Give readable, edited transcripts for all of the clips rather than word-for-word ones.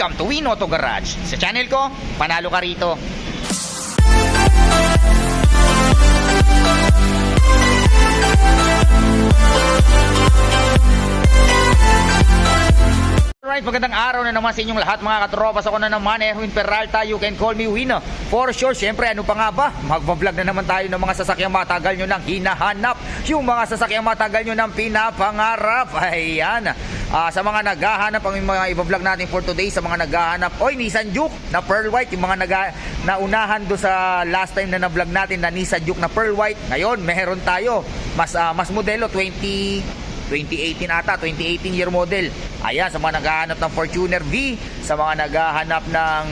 Welcome to Win Auto Garage. Sa channel ko, panalo ka rito. Alright, magandang araw na naman sa inyong lahat mga katropas. Ako na naman, Erwin Peralta. You can call me Win. For sure, syempre, ano pa nga ba? Magbablog na naman tayo ng mga sasakyang matagal nyo nang hinahanap. Yung mga sasakyang matagal nyo nang pinapangarap. Ayan. Sa mga naghahanap, ang mga i-vlog natin for today, sa mga naghahanap, Nissan Juke na Pearl White. Yung mga naunahan do sa last time na na-vlog natin na Nissan Juke na Pearl White. Ngayon, meron tayo. Mas modelo, 2018 ata, 2018 year model. Ayan, sa mga naghahanap ng Fortuner V, sa mga naghahanap ng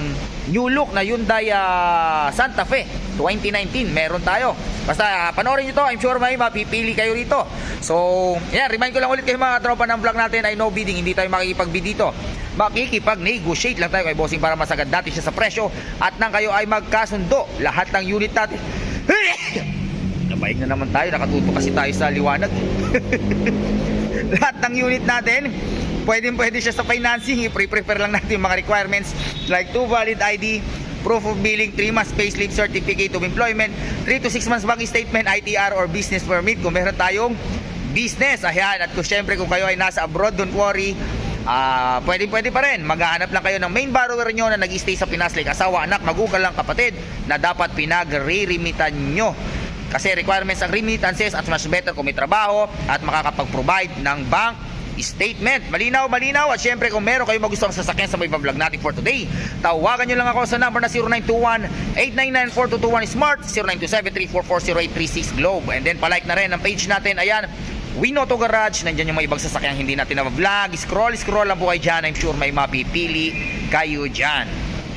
new look na Hyundai Santa Fe 2019, meron tayo. Basta panoorin nyo to, I'm sure may mapipili kayo rito. So, yan, remind ko lang ulit kayo mga tropa ng vlog natin ay no bidding, hindi tayo makikipag-bid dito. Makikipag-negotiate lang tayo kay bossing para masagad natin siya sa presyo at nang kayo ay magkasundo lahat ng unit natin. Nabaig na naman tayo, nakatuto kasi tayo sa liwanag. Lahat ng unit natin, pwede siya sa financing. I-prepare lang natin yung mga requirements like 2 valid ID, proof of billing, 3 months payslip, certificate of employment, 3 to 6 months bank statement, ITR or business permit kung meron tayong business. Ayan, at syempre kung kayo ay nasa abroad, don't worry, pwede pa rin. Maghahanap lang kayo ng main borrower nyo na nag-stay sa Pinas, like asawa, anak, magugal lang, kapatid, na dapat pinag-re-remitan nyo. Kasi requirements ang remittances at mas better kung may trabaho at makakapag-provide ng bank statement. Malinaw. At syempre kung meron kayo magustuhang sasakyan sa may vlog natin for today, tawagan nyo lang ako sa number na 0921-899-4221 Smart, 0927-344-0836 Globe. And then palike na rin ang page natin. Ayan, Win Auto Garage. Nandyan yung mga ibang sasakyang hindi natin na-vlog. Scroll lang po kayo dyan. I'm sure may mapipili kayo dyan.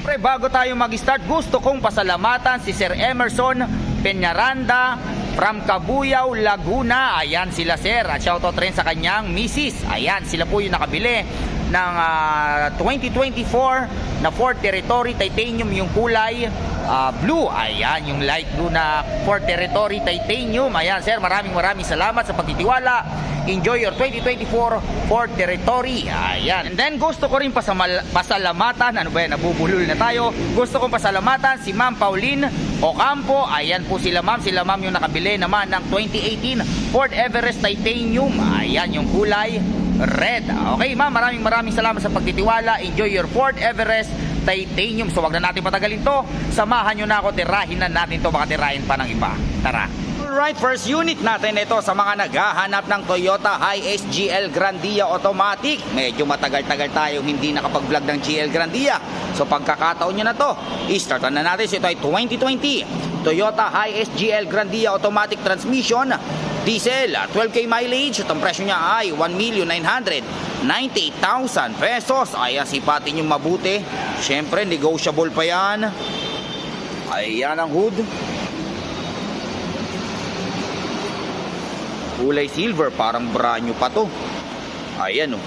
Pre, bago tayo mag-start, gusto kong pasalamatan si Sir Emerson Peñaranda from Cabuyao, Laguna. Ayan sila sir, at shoutout rin sa kanyang misis. Ayan, sila po yung nakabili ng 2024 na Ford Territory Titanium, yung kulay blue. Ayan, yung light blue na Ford Territory Titanium. Ayan sir, maraming salamat sa pagtitiwala. Enjoy your 2024 Ford Territory. Ayan. And then gusto ko rin pasalamatan, ano ba yan, nabubulol na tayo. Gusto kong pasalamatan si Ma'am Pauline Ocampo. Ayan po sila ma'am yung nakabili naman ng 2018 Ford Everest Titanium. Ayan yung kulay red. Okay ma'am, maraming salamat sa pagtitiwala. Enjoy your Ford Everest Titanium. So wag na natin patagalin to. Samahan nyo na ako, tirahin na natin to. Baka tirahin pa ng iba. Tara. Alright, first unit natin ito sa mga naghahanap ng Toyota Hiace GL Grandia Automatic. Medyo matagal-tagal tayo hindi nakapag-vlog ng GL Grandia. So pagkakataon nyo na to, i-startan na natin. So ito ay 2020 Toyota Hiace GL Grandia Automatic Transmission, diesel, 12K mileage. At ang presyo niya ay 1,998,000 pesos. Ayan, sipatin yung mabuti. Siyempre, negotiable pa yan. Ayan ang hood. Kulay silver, parang brand new pa to. Ayan o.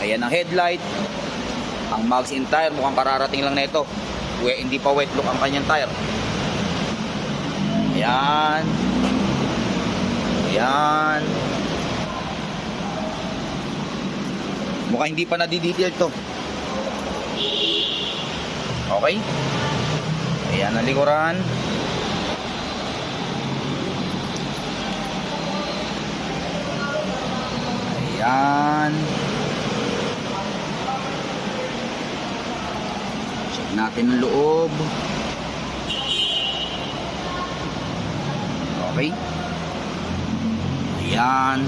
Ayan ang headlight. Ang mags in tire, mukhang kararating lang na ito. Hindi pa wet look ang kanyang tire. Ayan. Ayan. Mukhang hindi pa nadidetail to. Okay. Ayan ang likuran. Ayan. Check natin ang loob. Okay. Ayan.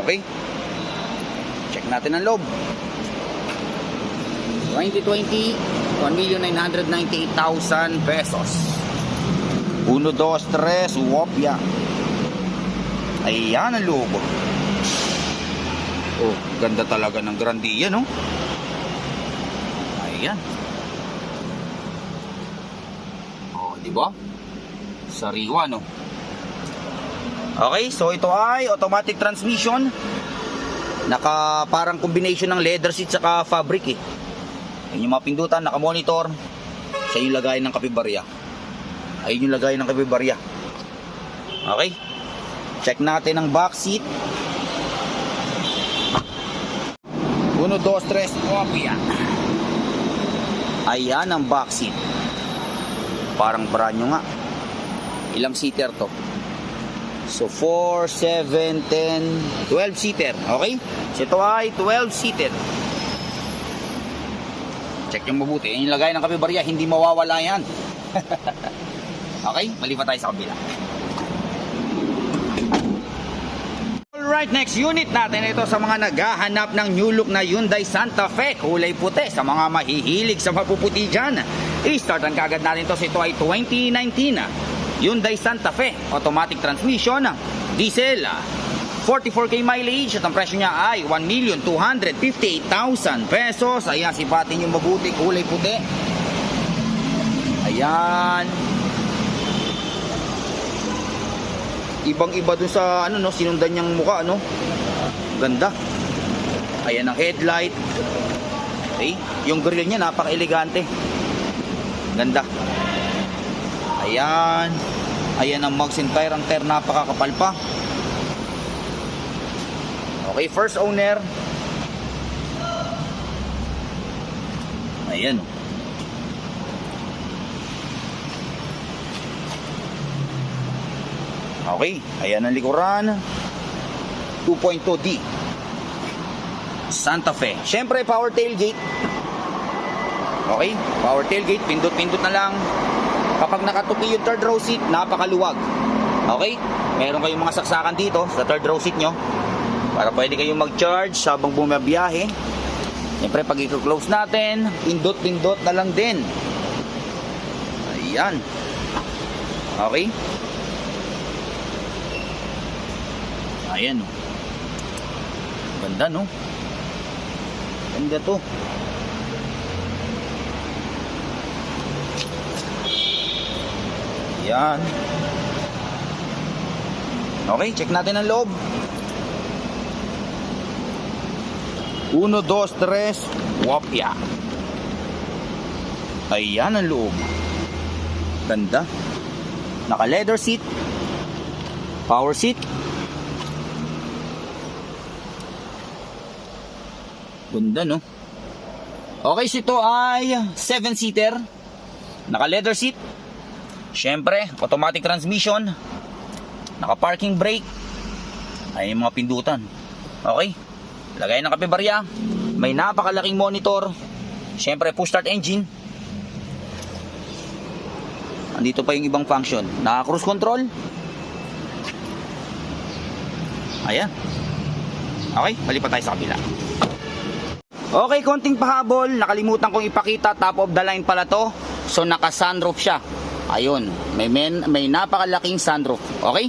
Okay. Check natin ang loob. 2020, 1,998,000 pesos. 1, 2, 3, wopya. Ayan ang loob. Oh, ganda talaga ng Grandia, no? Ayan. Oh, di ba? Sariwa, no? Okay, so ito ay automatic transmission. Naka parang combination ng leather seat saka fabric eh. Ayun yung mga pindutan, naka monitor. Sa yung lagayan ng kapibarya. Ayun yung lagay ng kapibarya. Okay. Check natin ang back seat. 1, 2, 3, kopya. Ayan ang back seat. Parang brand new nga. Ilang seater to? So 4, 7, 10, 12 seater. Okay? So ito ay 12 seater. Check yung mabuti. Yung lagay ng kapibarya, hindi mawawala yan. Okay? Malipat tayo sa kabila. Alright, next unit natin ito sa mga naghahanap ng new look na Hyundai Santa Fe, kulay puti. Sa mga mahihilig sa mapuputi dyan, i-startan kagad natin ito. Ito ay 2019 Hyundai Santa Fe, automatic transmission, diesel, 44k mileage at ang presyo niya ay 1,258,000 pesos. Ayan, sipatin yung mabuti, kulay puti. Ayan. Ibang-iba dun sa ano no, sinundan niyang mukha no. Ganda. Ayan ang headlight. Okay, yung grill niya napaka-elegante. Ganda. Ayan. Ayan ang mugs and tire, ang tire napakakapal pa. Okay, first owner. Ayan. Okay, ayan ang likuran. 2.2D Santa Fe. Siyempre, power tailgate. Okay, power tailgate. Pindot-pindot na lang. Kapag nakatupi yung third row seat, napakaluwag. Okay, meron kayong mga saksakan dito sa third row seat nyo para pwede kayong mag-charge habang bumabiyahe. Siyempre, pag i-close natin, pindot-pindot na lang din. Ayan. Okay. Ayan, oh. Ganda, no? Ganda to. Ayan. Okay, check natin ang loob. 1, 2, 3, wapya. Ayan ang loob. Ganda. Naka leather seat. Power seat. Ganda, no? Okay, so ito ay 7-seater. Naka leather seat. Siyempre, automatic transmission. Naka parking brake. Ay yung mga pindutan. Okay. Lagay ng kapebarya. May napakalaking monitor. Siyempre, push start engine. Andito pa yung ibang function. Naka cruise control. Ayan. Okay, malipat tayo sa kabila. Okay, konting pahabol. Nakalimutan kong ipakita, top of the line pala to. So naka sunroof siya. Ayun, may napakalaking sunroof. Okay?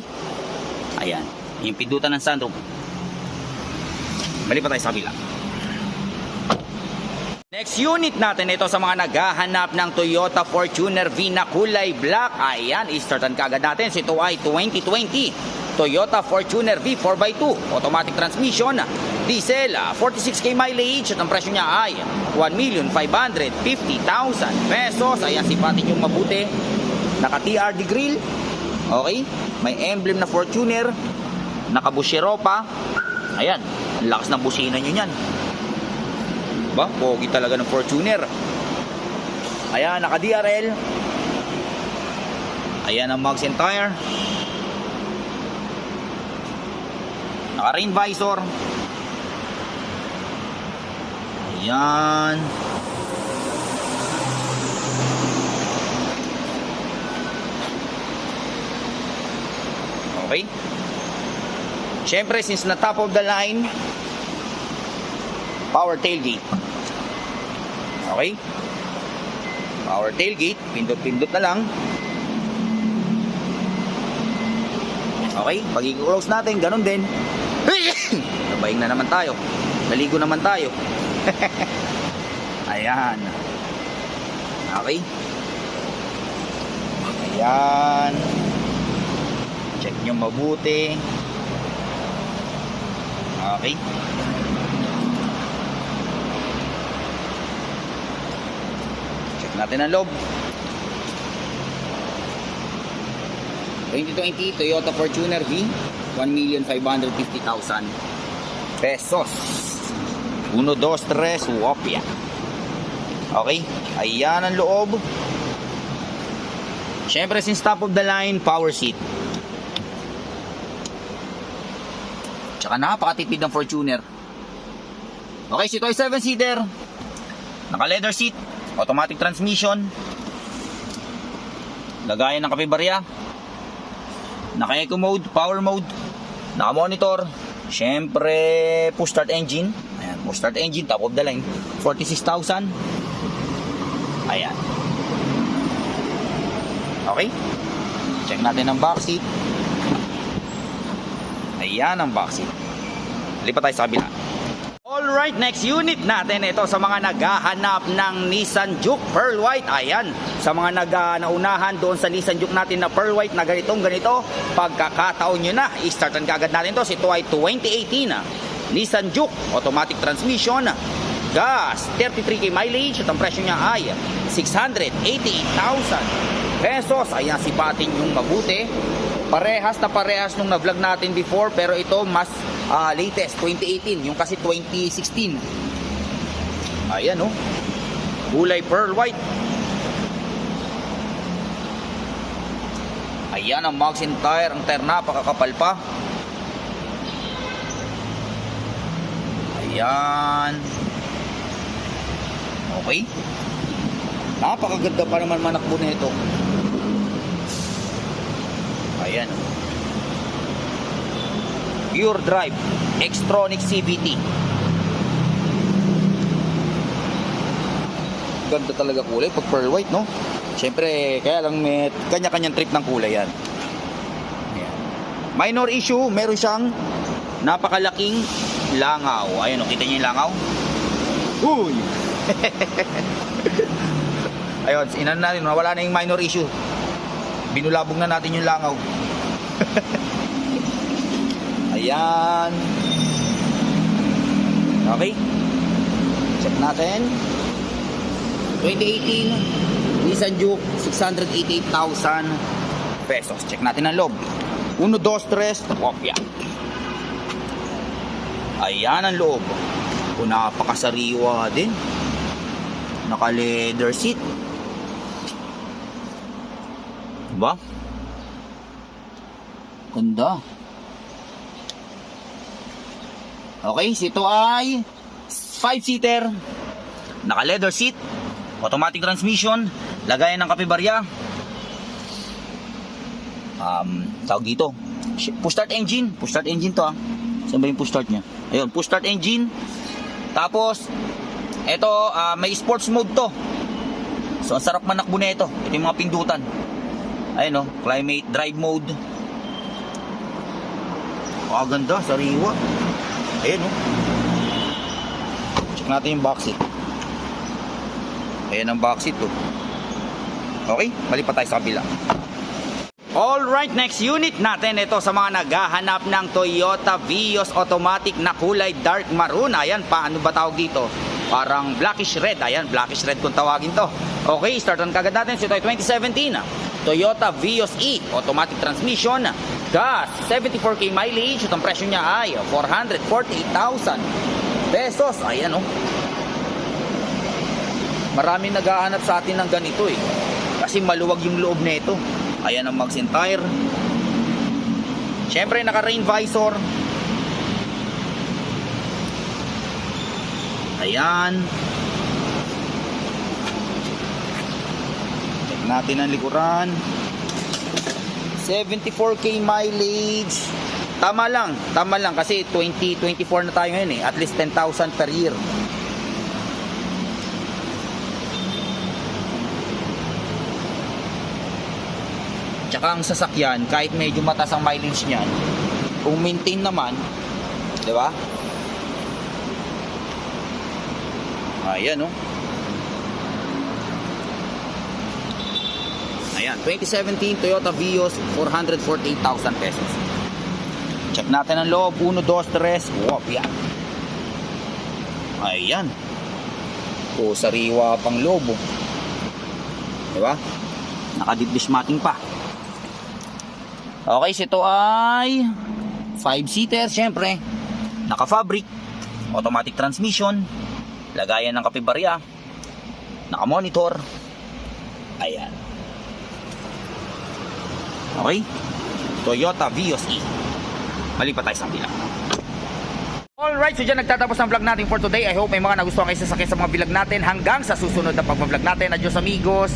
Ayan, yung pindutan ng sunroof. Malipat tayo sa kabila. Next unit natin ito sa mga naghahanap ng Toyota Fortuner V na kulay black. Ayan, i-startan kagad natin. So ito ay 2020 Toyota Fortuner V 4x2 automatic transmission, diesel, 46k mileage at ang presyo niya ay 1,550,000 pesos. Ayan, sipatin yung mabuti. Naka TRD grill. Okay, may emblem na Fortuner. Naka bushero pa. Ayan, ang lakas ng busina nyo yan. Diba? Pogi talaga ng Fortuner. Ayan, naka DRL. Ayan ang mugs and tire. Naka rain visor. Ayan. Okay. Siyempre, since na top of the line, power tailgate. Okay. Power tailgate. Pindot-pindot na lang. Okay. Pag i-close natin, ganun din. Nabaying na naman tayo. Naligo naman tayo. Ayan. Okay. Ayan. Check nyo mabuti. Okay. Check natin ang loob. 2020 Toyota Fortuner V, 1,550,000 pesos. 1, 2, 3, wopya. Okay, ayan ang loob. Siyempre, since top of the line, power seat. Tsaka napakatipid ng Fortuner. Okay, ito ay 7-seater. Naka leather seat, automatic transmission. Lagayan ng kapibarya. Naka eco mode, power mode. Naka monitor. Siyempre, push start engine. Ayan, push start engine, top of the line. 46,000. Ayan. Okay. Check natin ang back seat. Ayan ang back seat. Lipat tayo sa kabila. Alright, next unit natin ito sa mga naghahanap ng Nissan Juke Pearl White. Ayan, sa mga naunahan doon sa Nissan Juke natin na Pearl White na ganito, pagkakataon nyo na, i-startan kagad natin to. Ito ay 2018 Nissan Juke, automatic transmission, gas, 33k mileage, at ang presyo niya ay 688,000 pesos. Ayan, sipatin yung mabuti. Parehas nung na-vlog natin before, pero ito mas latest, 2018, yung kasi 2016. Ayan, oh. Kulay pearl white. Ayan ang mags and tire. Ang tire napakakapal pa. Ayan. Okay. Napakaganda pa naman manakbo na ito. Ayan. Pure Drive Xtronic CVT. Ganda talaga kulay pag pearl white, no? Siyempre, kaya lang may kanya-kanyang trip ng kulay yan. Ayan. Minor issue, meron siyang napakalaking langaw. Ayan, o, kita niyo yung langaw? Uy! Ayun, inan natin, wala na yung minor issue. Binulabog na natin yung langaw. Ayan. Okay. Check natin. 2018 Nissan Juke, 688,000 pesos. Check natin ang loob. 1, 2, 3, kopya. Ayan ang loob. O, napakasariwa din. Naka leather seat. Diba? Ganda. Okay, ito ay 5-seater. Naka leather seat, automatic transmission, lagayan ng kapibarya. Tawag dito, push start engine. Push start engine to, saan ba yung push start nya? Ayun, push start engine. Tapos ito, may sports mode to. So ang sarap manakbo na ito. Ito yung mga pindutan. Ayun, climate drive mode. Ganda, sariwa. Ayan, check natin yung back seat. Ayan ang back seat, Okay, malipat tayo sa kabila. Alright, next unit natin ito sa mga naghahanap ng Toyota Vios automatic na kulay dark maroon. Ayan, paano ba tawag dito? Parang blackish red. Ayan, blackish red kung tawagin to. Okay, startan kagad natin. Ito ay 2017 Toyota Vios E automatic transmission, gas, 74k mileage, at ang presyo niya ay 448,000 pesos. Ayan, maraming naghahanap sa atin ng ganito, kasi maluwag yung loob nito. Ayan ang mags and tire. Siyempre, naka rain visor. Ayan. Check natin ang likuran. 74k mileage. Tama lang kasi 2024 na tayo ngayon, at least 10,000 per year. Tsaka ang sasakyan, kahit medyo mataas ang mileage niyan, kung maintain naman, di ba? Ayan, Ayan, 2017 Toyota Vios, 448,000 pesos. Check natin ang loob. 1, 2, 3, wopya. Ayan. Sariwa pang loob. Diba? Naka-deep matting pa. Okay, ito ay 5-seater, syempre. Naka-fabric. automatic transmission, lagayan ng kape barya, naka-monitor. Ayan. Okay? Toyota Vios E. Mali pa tayo sa kabila. Alright, so dyan nagtatapos ang vlog natin for today. I hope may mga nagustuhan kayo sa sakit sa mga vlog natin. Hanggang sa susunod na pag-vlog natin. Adios amigos.